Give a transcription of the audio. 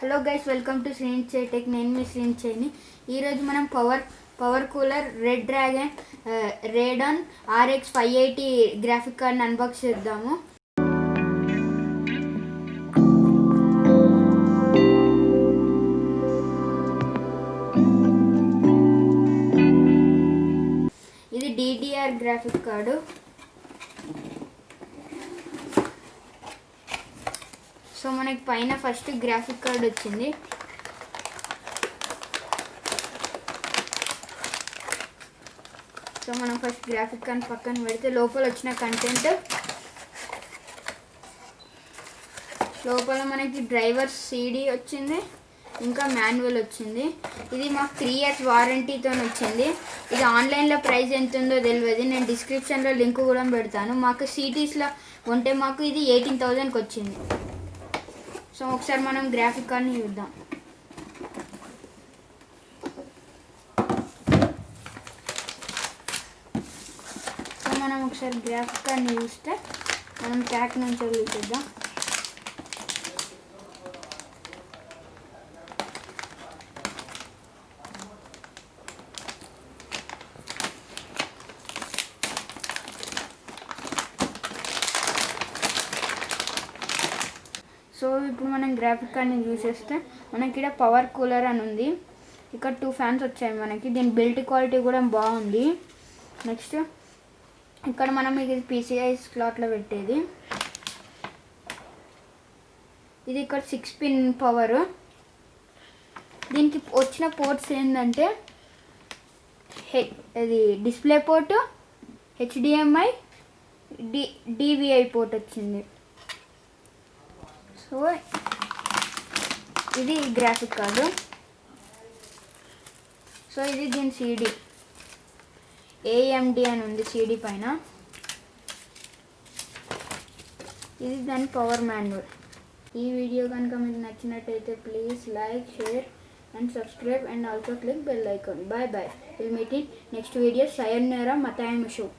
Hello guys, welcome to Srinichey tech. నేను మీ శ్రీనిచేని. ఈరోజు మనం PowerColor Red Dragon Radeon RX580 graphic కార్డ్ని అన్బాక్స్ చేద్దాము. ఇది DDR గ్రాఫిక్ కార్డు. సో మనకి పైన ఫస్ట్ గ్రాఫిక్ కార్డ్ వచ్చింది. సో మనం ఫస్ట్ గ్రాఫిక్ కార్డ్ పక్కన పెడితే లోపల వచ్చిన కంటెంట్, లోపల మనకి డ్రైవర్ CD వచ్చింది, ఇంకా మాన్యువల్ వచ్చింది. ఇది మాకు 3 years వారంటీతో వచ్చింది. ఇది ఆన్లైన్లో ప్రైస్ ఎంత ఉందో తెలియదు, నేను డిస్క్రిప్షన్లో లింక్ కూడా పెడతాను. మాకు సిటీస్లో ఉంటే మాకు ఇది 18,000కి వచ్చింది. సో ఒకసారి మనం గ్రాఫిక్ కార్డ్ని చూద్దాం. సో మనం ఒకసారి గ్రాఫిక్ కార్డ్ని చూస్తే మనం ట్యాక్ నుంచి చూద్దాం. సో ఇప్పుడు మనం గ్రాఫిక్ కార్డ్ని చూసేస్తే మనకి ఇక్కడ పవర్ కూలర్ అని ఉంది. ఇక్కడ 2 ఫ్యాన్స్ వచ్చాయి మనకి. దీని బిల్ట్ క్వాలిటీ కూడా బాగుంది. నెక్స్ట్ ఇక్కడ మనం ఇది PCI స్లాట్లో పెట్టేది. ఇది ఇక్కడ 6 pin పవర్. దీనికి వచ్చిన పోర్ట్స్ ఏంటంటే ఇది display port, HDMI, DVI port వచ్చింది. సో ఇది గ్రాఫిక్ కార్డు. సో ఇది దీని CD AMD అని ఉంది CD పైన. ఇది దాని పవర్ మాన్యువల్. ఈ వీడియో కనుక మీకు నచ్చినట్టయితే please like, share and subscribe and also click bell icon. Bye. We'll meet in next video. Sayonara, Matayama show.